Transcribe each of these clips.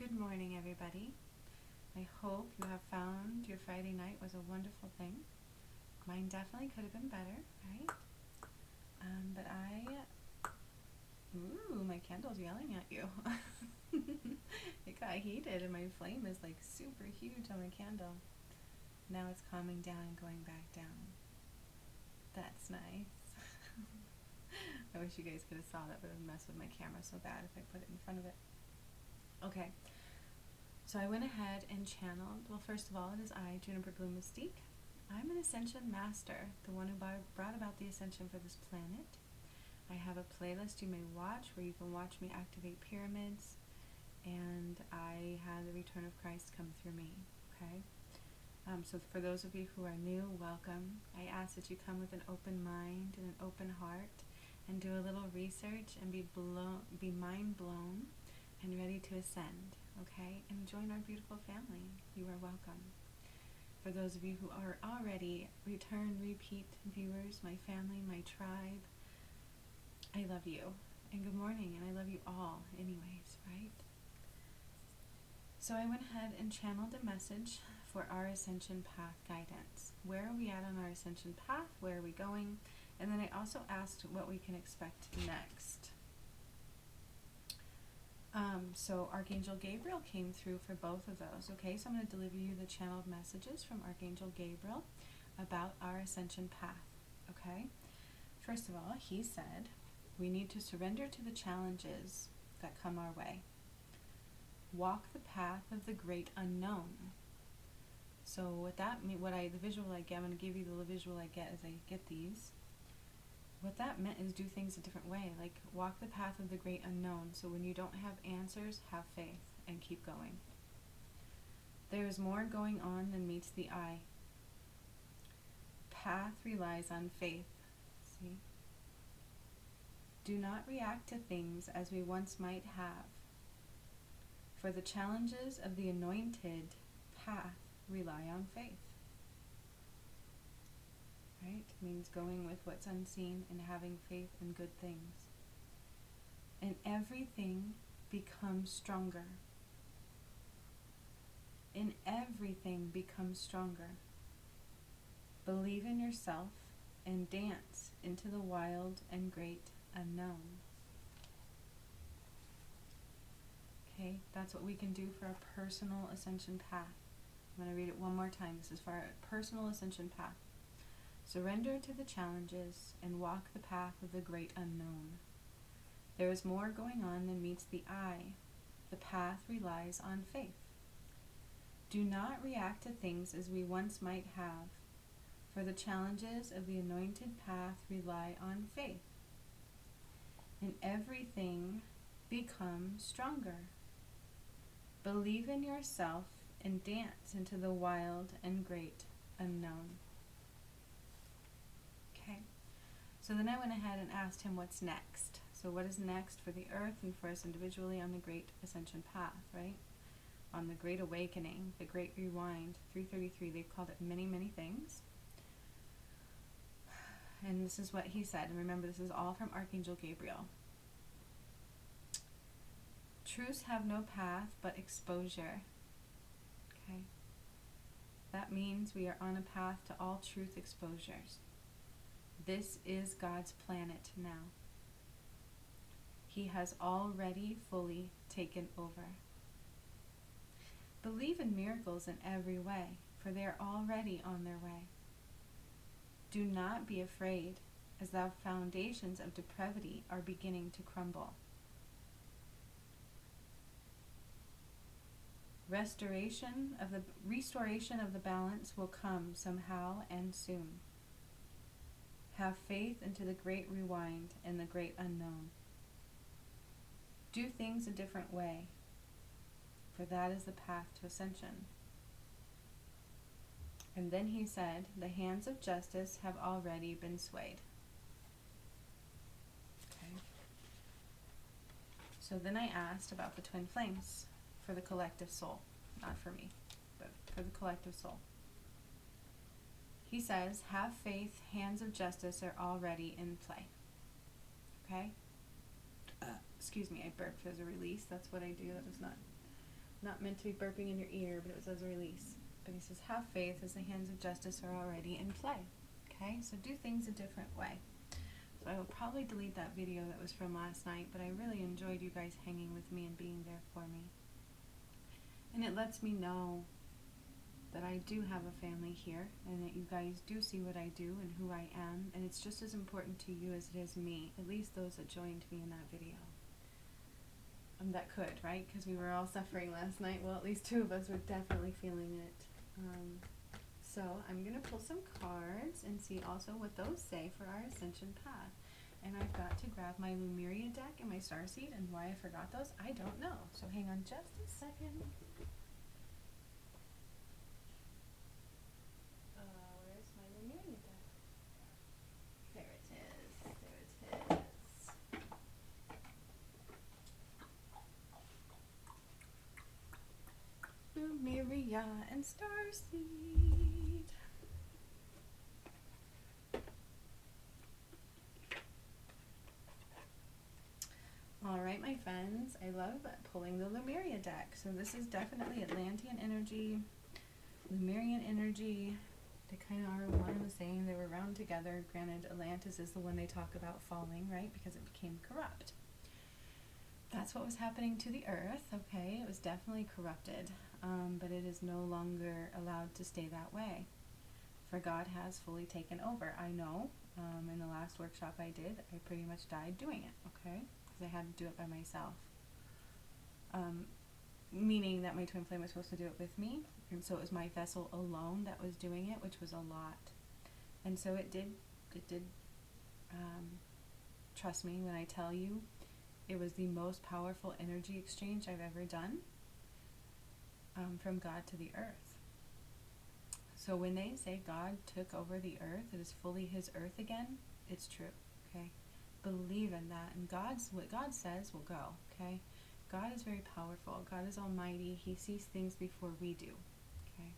Good morning, everybody. I hope you have found your Friday night was a wonderful thing. Mine definitely could have been better, right? Ooh, my candle's yelling at you. It got heated and my flame is like super huge on the candle. Now it's calming down and going back down. That's nice. I wish you guys could have saw that, but it would mess with my camera so bad if I put it in front of it. Okay. So I went ahead and channeled, well, first of all, it is I, Juniper Blue Mystique. I'm an Ascension Master, the one who brought about the Ascension for this planet. I have a playlist you may watch where you can watch me activate pyramids, and I had the return of Christ come through me, okay? So for those of you who are new, welcome. I ask that you come with an open mind and an open heart and do a little research and be mind blown and ready to ascend, okay? And join our beautiful family. You are welcome. For those of you who are already repeat viewers, my family, my tribe, I love you. And good morning, and I love you all anyways, right? So I went ahead and channeled a message for our Ascension Path guidance. Where are we at on our Ascension Path? Where are we going? And then I also asked what we can expect next. So Archangel Gabriel came through for both of those, okay? So I'm going to deliver you the channeled messages from Archangel Gabriel about our Ascension Path, okay? First of all, he said, we need to surrender to the challenges that come our way. Walk the path of the great unknown. So what that means, the visual I get, I'm going to give you the visual I get as I get these. What that meant is do things a different way, like walk the path of the great unknown. So when you don't have answers, have faith and keep going. There is more going on than meets the eye. Path relies on faith. See? Do not react to things as we once might have. For the challenges of the anointed path rely on faith. Right? Means going with what's unseen and having faith in good things. And everything becomes stronger. And everything becomes stronger. Believe in yourself and dance into the wild and great unknown. Okay, that's what we can do for a personal ascension path. I'm going to read it one more time. This is for our personal ascension path. Surrender to the challenges and walk the path of the great unknown. There is more going on than meets the eye. The path relies on faith. Do not react to things as we once might have, for the challenges of the anointed path rely on faith. And everything becomes stronger. Believe in yourself and dance into the wild and great unknown. Okay, so then I went ahead and asked him what's next. So what is next for the earth and for us individually on the great ascension path, right? On the great awakening, the great rewind, 333, they've called it many, many things. And this is what he said, and remember this is all from Archangel Gabriel. Truths have no path but exposure. Okay? That means we are on a path to all truth exposures. This is God's planet now. He has already fully taken over. Believe in miracles in every way, for they are already on their way. Do not be afraid, as the foundations of depravity are beginning to crumble. Restoration of the balance will come somehow and soon. Have faith into the great rewind and the great unknown. Do things a different way, for that is the path to ascension. And then he said, the hands of justice have already been swayed. Okay. So then I asked about the twin flames for the collective soul, not for me, but for the collective soul. He says, have faith, hands of justice are already in play. Okay? Excuse me, I burped as a release. That's what I do. That was not not meant to be burping in your ear, but it was as a release. But he says, have faith as the hands of justice are already in play. Okay, so do things a different way. So I will probably delete that video that was from last night, but I really enjoyed you guys hanging with me and being there for me. And it lets me know that I do have a family here, and that you guys do see what I do and who I am, and it's just as important to you as it is me, at least those that joined me in that video. That could, right? Because we were all suffering last night. Well, at least two of us were definitely feeling it. So I'm going to pull some cards and see also what those say for our Ascension path. And I've got to grab my Lumeria deck and my Starseed, and why I forgot those, I don't know. So hang on just a second. Where's my Lumeria deck? There it is. There it is. Lumeria and Starseed. Alright, my friends, I love pulling the Lumeria deck. So this is definitely Atlantean energy, Lemurian energy. They kind of are one and the same. They were around together. Granted, Atlantis is the one they talk about falling, right? Because it became corrupt. That's what was happening to the earth, okay? It was definitely corrupted, but it is no longer allowed to stay that way. For God has fully taken over. I know, in the last workshop I did, I pretty much died doing it, okay? Because I had to do it by myself. Meaning that my twin flame was supposed to do it with me, and so it was my vessel alone that was doing it, which was a lot. And so it did, trust me when I tell you, it was the most powerful energy exchange I've ever done, from God to the earth. So when they say God took over the earth, it is fully his earth again, it's true, okay? Believe in that, and what God says will go, okay? God is very powerful. God is almighty. He sees things before we do, okay?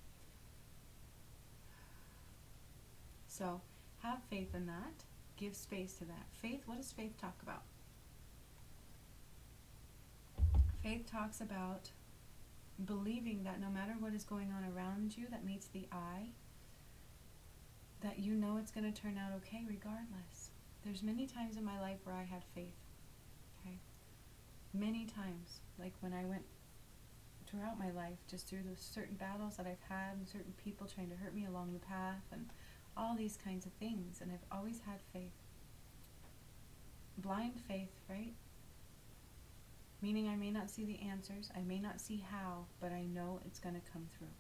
So have faith in that. Give space to that. Faith, what does faith talk about? Faith talks about believing that no matter what is going on around you that meets the eye, that you know it's going to turn out okay regardless. There's many times in my life where I had faith, okay? Many times, like when I went throughout my life, just through the certain battles that I've had and certain people trying to hurt me along the path and all these kinds of things, and I've always had faith. Blind faith, right? Meaning I may not see the answers, I may not see how, but I know it's going to come through.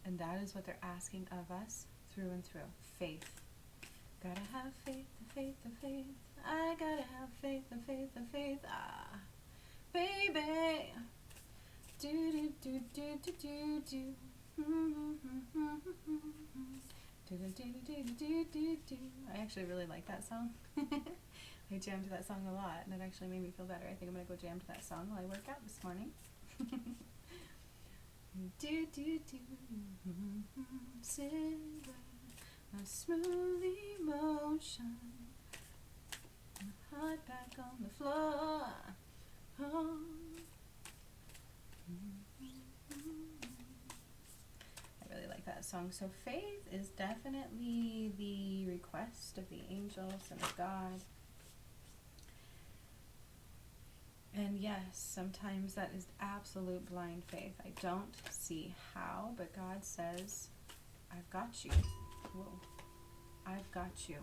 And that is what they're asking of us through and through. Faith. Gotta have faith, the faith, the faith. I gotta have faith, the faith, the faith. Ah, baby. Do do do do do do do. Do do do do do do do. I actually really like that song. I jammed to that song a lot, and it actually made me feel better. I think I'm gonna go jam to that song while I work out this morning. Do do do. Silver, a smooth emotion. My heart back on the floor. Oh. I really like that song. So faith is definitely the request of the angels and of God. And yes, sometimes that is absolute blind faith. I don't see how, but God says, I've got you. Whoa. I've got you.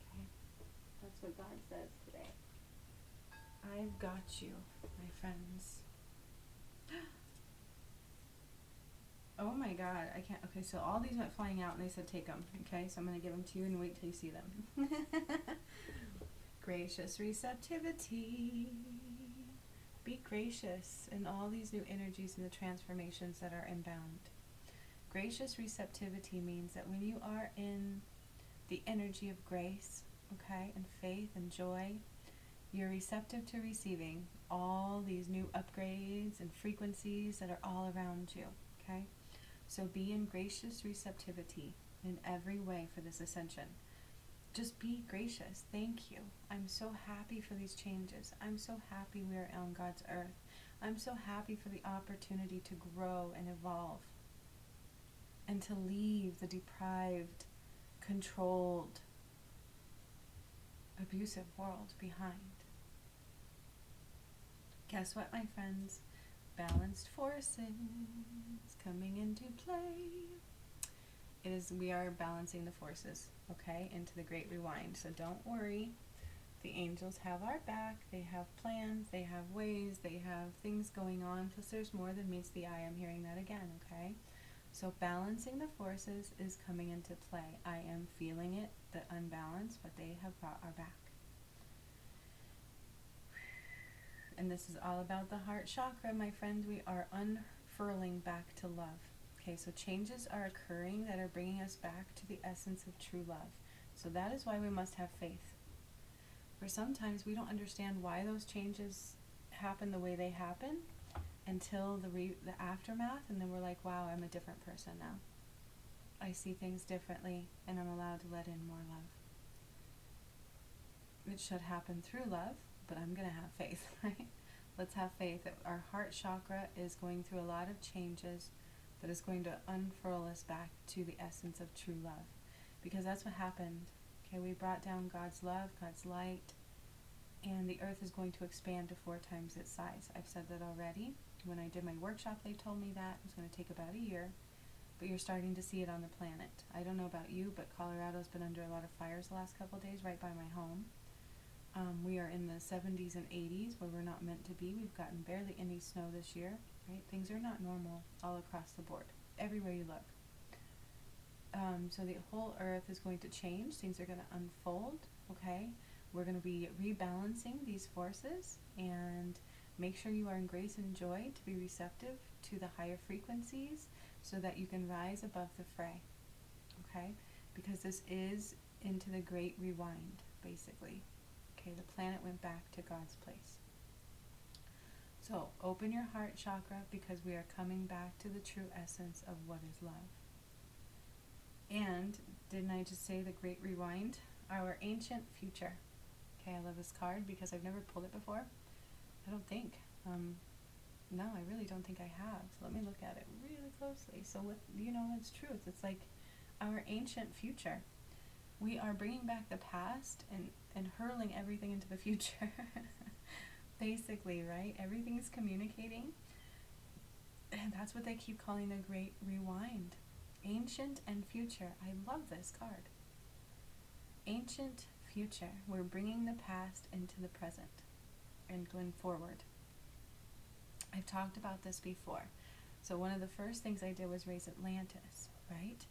Okay? That's what God says today. I've got you, my friends. Oh my God, I can't. Okay, so all these went flying out and they said take them. Okay, so I'm going to give them to you and wait till you see them. Gracious receptivity. Be gracious in all these new energies and the transformations that are inbound. Gracious receptivity means that when you are in the energy of grace, okay, and faith and joy, you're receptive to receiving all these new upgrades and frequencies that are all around you, okay? So be in gracious receptivity in every way for this ascension. Just be gracious. Thank you. I'm so happy for these changes. I'm so happy we are on God's earth. I'm so happy for the opportunity to grow and evolve and to leave the deprived, controlled, abusive world behind. Guess what, my friends? Balanced forces coming into play. We are balancing the forces, okay, into the Great Rewind. So don't worry. The angels have our back. They have plans. They have ways. They have things going on. Plus there's more than meets the eye. I'm hearing that again, okay? So balancing the forces is coming into play. I am feeling it, the unbalance, but they have got our back. And this is all about the heart chakra, my friends. We are unfurling back to love. Okay, so changes are occurring that are bringing us back to the essence of true love. So that is why we must have faith. For sometimes we don't understand why those changes happen the way they happen until the aftermath, and then we're like, wow, I'm a different person now. I see things differently, and I'm allowed to let in more love. It should happen through love, but I'm going to have faith, right? Let's have faith that our heart chakra is going through a lot of changes that is going to unfurl us back to the essence of true love. Because that's what happened. Okay, we brought down God's love, God's light, and the earth is going to expand to 4 times its size. I've said that already. When I did my workshop, they told me that. It was going to take about a year. But you're starting to see it on the planet. I don't know about you, but Colorado's been under a lot of fires the last couple of days right by my home. We are in the 70s and 80s where we're not meant to be. We've gotten barely any snow this year, right? Things are not normal all across the board, everywhere you look. So the whole earth is going to change. Things are going to unfold, okay? We're going to be rebalancing these forces, and make sure you are in grace and joy to be receptive to the higher frequencies so that you can rise above the fray, okay? Because this is into the Great Rewind, basically. Okay, the planet went back to God's place. So open your heart chakra, because we are coming back to the true essence of what is love. And didn't I just say the Great Rewind? Our ancient future. Okay, I love this card because I've never pulled it before. I don't think. No, I really don't think I have. So let me look at it really closely. So what, it's truth. It's like our ancient future. We are bringing back the past and hurling everything into the future. Basically, right? Everything is communicating. And that's what they keep calling the Great Rewind. Ancient and future. I love this card. Ancient future. We're bringing the past into the present and going forward. I've talked about this before. So one of the first things I did was raise Atlantis, right?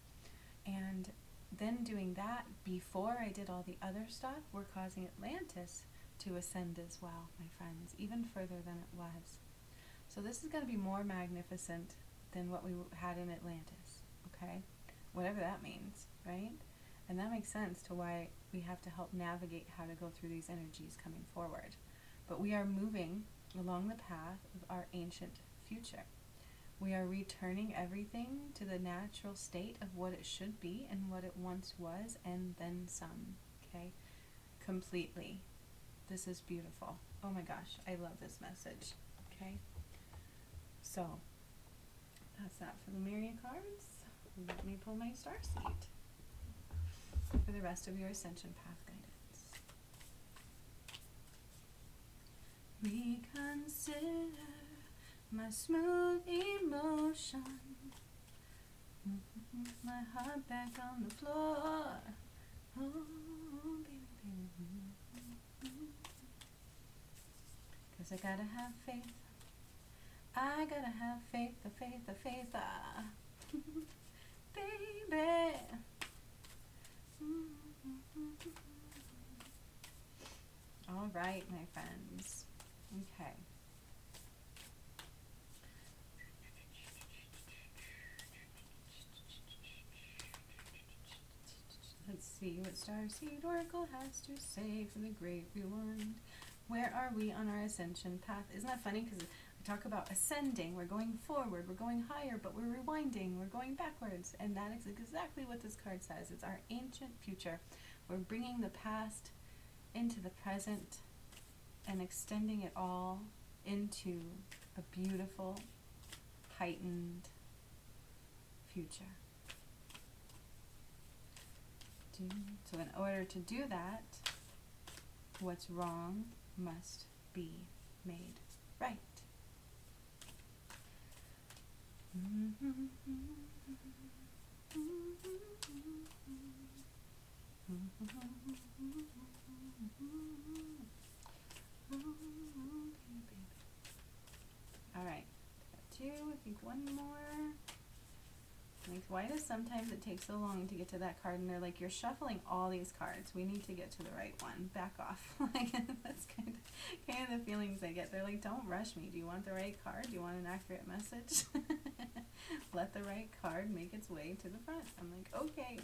And then doing that before I did all the other stuff, we're causing Atlantis to ascend as well, my friends, even further than it was. So this is going to be more magnificent than what we had in Atlantis, okay? Whatever that means, right? And that makes sense to why we have to help navigate how to go through these energies coming forward. But we are moving along the path of our ancient future. We are returning everything to the natural state of what it should be and what it once was, and then some, okay? Completely. This is beautiful. Oh my gosh, I love this message, okay? So, that's that for the Myriad cards. Let me pull my star seed for the rest of your Ascension Path guidance. Reconsider my smooth emotion, my heart back on the floor. Oh, baby, baby. 'Cause I gotta have faith. I gotta have faith, the faith, the faith, baby. All right, my friends. Okay. Let's see what Starseed Oracle has to say for the Great Rewind. Where are we on our Ascension Path? Isn't that funny? Because we talk about ascending, we're going forward, we're going higher, but we're rewinding, we're going backwards. And that is exactly what this card says. It's our ancient future. We're bringing the past into the present and extending it all into a beautiful, heightened future. So in order to do that, what's wrong must be made right. All right, two, I think one more. Like, why does sometimes it take so long to get to that card? And they're like, you're shuffling all these cards. We need to get to the right one. Back off. Like, that's kind of the feelings I get. They're like, don't rush me. Do you want the right card? Do you want an accurate message? Let the right card make its way to the front. I'm like, okay.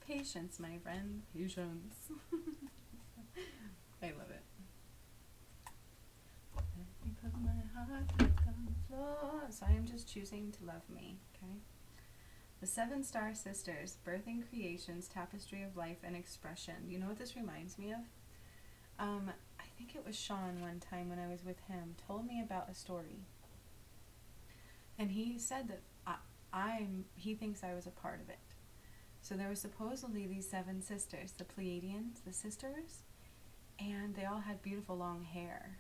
Patience, my friend. Patience. I love it. Let me put my heart back on the floor. So I am just choosing to love me, okay? The 7 Star Sisters, Birthing Creations, Tapestry of Life and Expression. You know what this reminds me of? I think it was Sean one time when I was with him, told me about a story. And he said that he thinks I was a part of it. So there were supposedly these 7 sisters, the Pleiadians, the sisters, and they all had beautiful long hair.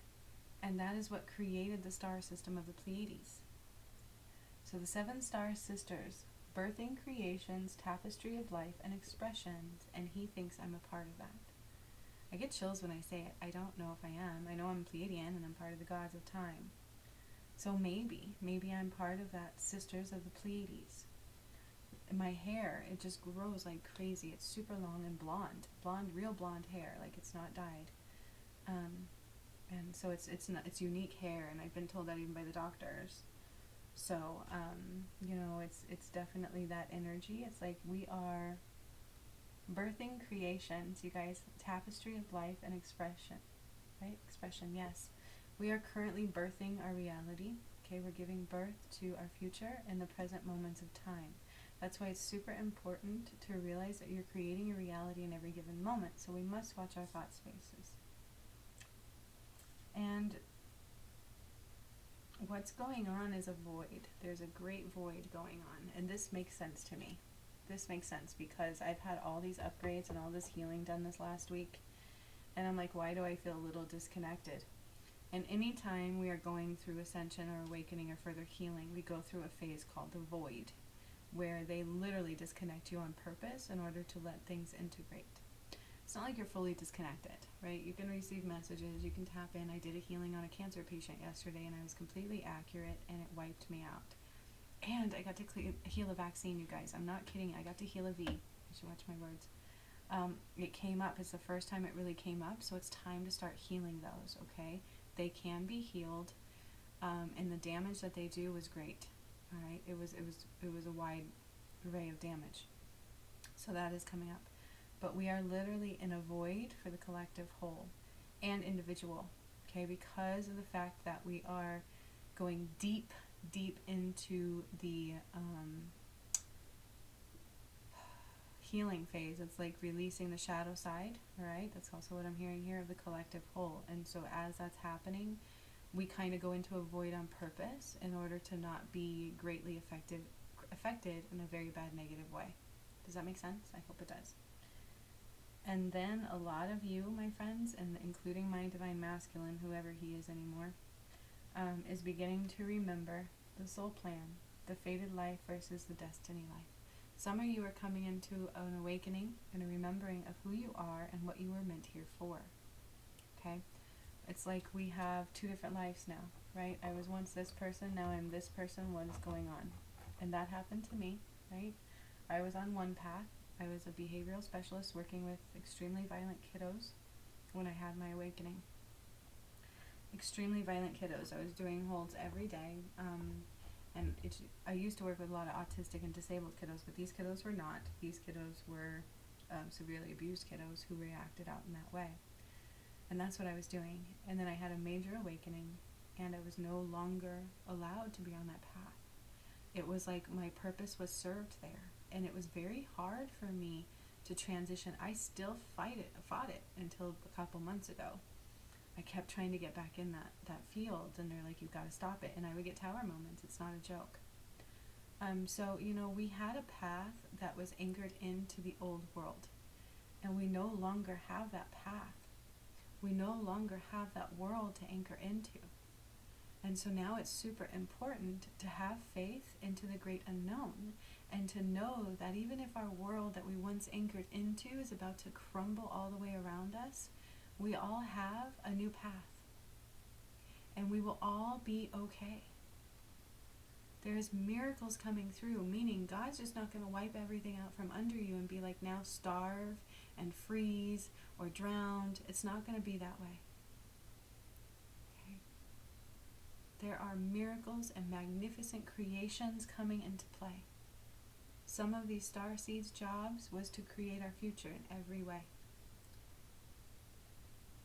And that is what created the star system of the Pleiades. So the 7 Star Sisters, Birthing Creations, Tapestry of Life and Expressions, and he thinks I'm a part of that. I get chills when I say it. I don't know if I am. I know I'm Pleiadian and I'm part of the gods of time. So maybe I'm part of that Sisters of the Pleiades. My hair, it just grows like crazy. It's super long and blonde, real blonde hair, like it's not dyed. And so it's unique hair, and I've been told that even by the doctors. So you know, it's definitely that energy. It's like we are birthing creations, you guys. Tapestry of life and expression, right? Expression, yes. We are currently birthing our reality. Okay, we're giving birth to our future in the present moments of time. That's why it's super important to realize that you're creating a reality in every given moment. So we must watch our thought spaces. And what's going on is a void. There's a great void going on. And this makes sense to me. This makes sense because I've had all these upgrades and all this healing done this last week. And I'm like, why do I feel a little disconnected? And anytime we are going through ascension or awakening or further healing, we go through a phase called the void, where they literally disconnect you on purpose in order to let things integrate. It's not like you're fully disconnected, right? You can receive messages, you can tap in. I did a healing on a cancer patient yesterday, and I was completely accurate, and it wiped me out. And I got to heal a vaccine, you guys. I'm not kidding. I got to heal a V. You should watch my words. It came up. It's the first time it really came up, so it's time to start healing those, okay? They can be healed, and the damage that they do was great. All right, it was a wide array of damage. So that is coming up. But we are literally in a void for the collective whole and individual, okay? Because of the fact that we are going deep into the healing phase. It's like releasing the shadow side, right? That's also what I'm hearing here of the collective whole. And so as that's happening, we kind of go into a void on purpose in order to not be greatly affected in a very bad negative way. Does that make sense? I hope it does. And then a lot of you, my friends, and including my divine masculine, whoever he is anymore, is beginning to remember the soul plan, the fated life versus the destiny life. Some of you are coming into an awakening and a remembering of who you are and what you were meant here for. Okay? It's like we have 2 different lives now, right? I was once this person, now I'm this person. What is going on? And that happened to me, right? I was on one path. I was a behavioral specialist working with extremely violent kiddos when I had my awakening. Extremely violent kiddos. I was doing holds every day. And I used to work with a lot of autistic and disabled kiddos, but these kiddos were not. These kiddos were severely abused kiddos who reacted out in that way. And that's what I was doing. And then I had a major awakening, and I was no longer allowed to be on that path. It was like my purpose was served there. And it was very hard for me to transition. I still fought it until a couple months ago. I kept trying to get back in that field, and they're like, you've got to stop it. And I would get tower moments. It's not a joke. So, we had a path that was anchored into the old world, and we no longer have that path. We no longer have that world to anchor into. And so now it's super important to have faith into the great unknown, and to know that even if our world that we once anchored into is about to crumble all the way around us, we all have a new path, and we will all be okay. There's miracles coming through, meaning God's just not going to wipe everything out from under you and be like, now starve and freeze or drowned. It's not going to be that way. Okay? There are miracles and magnificent creations coming into play. Some of these star seeds' jobs was to create our future in every way.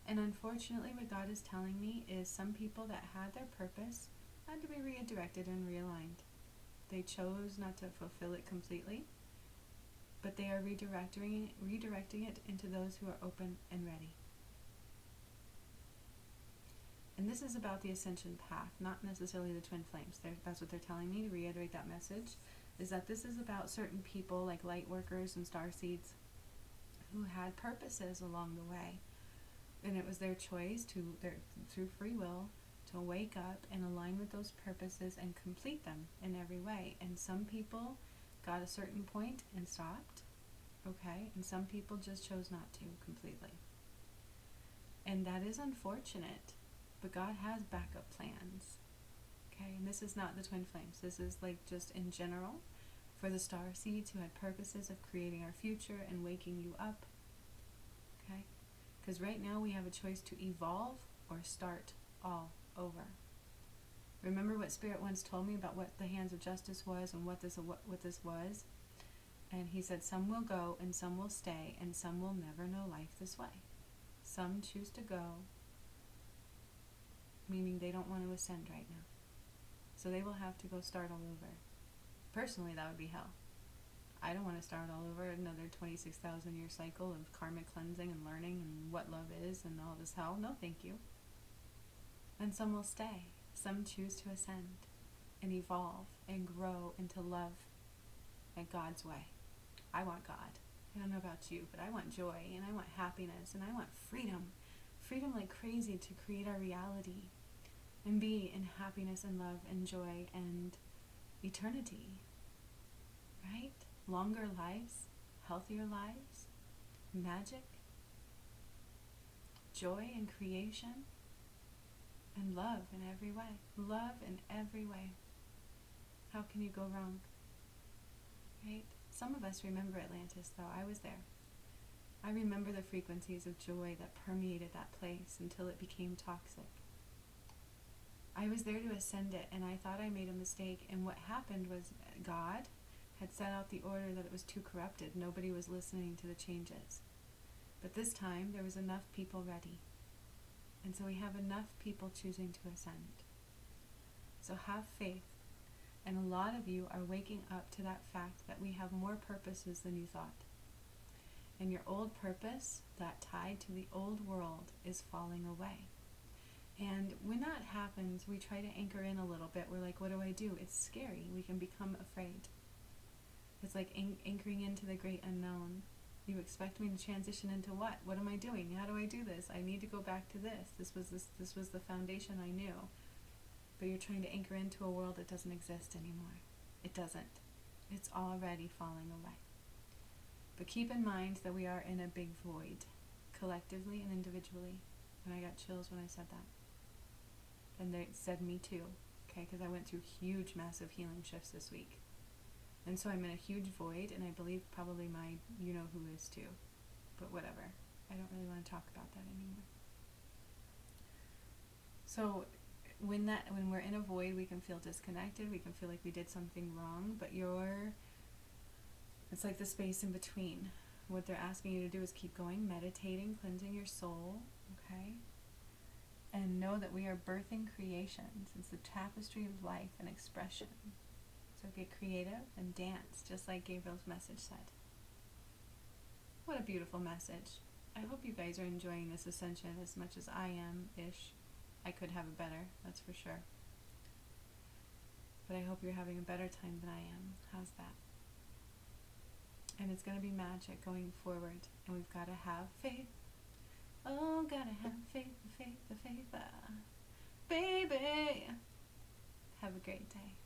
And unfortunately, what God is telling me is some people that had their purpose had to be redirected and realigned. They chose not to fulfill it completely, but they are redirecting it into those who are open and ready. And this is about the ascension path, not necessarily the twin flames. That's what they're telling me, to reiterate that message, is that this is about certain people like light workers and star seeds who had purposes along the way. And it was their choice through free will, to wake up and align with those purposes and complete them in every way. And some people got a certain point and stopped, okay? And some people just chose not to completely. And that is unfortunate, but God has backup plans, okay? And this is not the twin flames. This is like just in general for the star seeds who had purposes of creating our future and waking you up, okay? Because right now we have a choice to evolve or start all over. Remember what Spirit once told me about what the hands of justice was and what this was? And he said, some will go and some will stay, and some will never know life this way. Some choose to go, meaning they don't want to ascend right now. So they will have to go start all over. Personally, that would be hell. I don't want to start all over another 26,000 year cycle of karmic cleansing and learning and what love is and all this hell. No, thank you. And some will stay. Some choose to ascend and evolve and grow into love at God's way. I want God. I don't know about you, but I want joy, and I want happiness, and I want freedom. Freedom like crazy to create our reality and be in happiness and love and joy and eternity. Right? Longer lives, healthier lives, magic, joy and creation, and love in every way. Love in every way. How can you go wrong? Right? Some of us remember Atlantis, though. I was there. I remember the frequencies of joy that permeated that place until it became toxic. I was there to ascend it, and I thought I made a mistake, and what happened was God had set out the order that it was too corrupted. Nobody was listening to the changes. But this time, there was enough people ready. And so we have enough people choosing to ascend. So have faith. And a lot of you are waking up to that fact that we have more purposes than you thought. And your old purpose, that tied to the old world, is falling away. And when that happens, we try to anchor in a little bit. We're like, what do I do? It's scary. We can become afraid. It's like anchoring into the great unknown. You expect me to transition into what? What am I doing? How do I do this? I need to go back to this. This was the foundation I knew. But you're trying to anchor into a world that doesn't exist anymore. It doesn't. It's already falling away. But keep in mind that we are in a big void, collectively and individually. And I got chills when I said that. And they said me too, okay? Because I went through huge, massive healing shifts this week. And so I'm in a huge void, and I believe probably my you-know-who is too. But whatever. I don't really want to talk about that anymore. So when we're in a void, we can feel disconnected. We can feel like we did something wrong. But it's like the space in between. What they're asking you to do is keep going, meditating, cleansing your soul, okay? And know that we are birthing creations. It's the tapestry of life and expression. So get creative and dance, just like Gabriel's message said. What a beautiful message. I hope you guys are enjoying this ascension as much as I am-ish. I could have it better, that's for sure. But I hope you're having a better time than I am. How's that? And it's going to be magic going forward. And we've got to have faith. Oh, gotta have faith, faith, faith. Baby. Have a great day.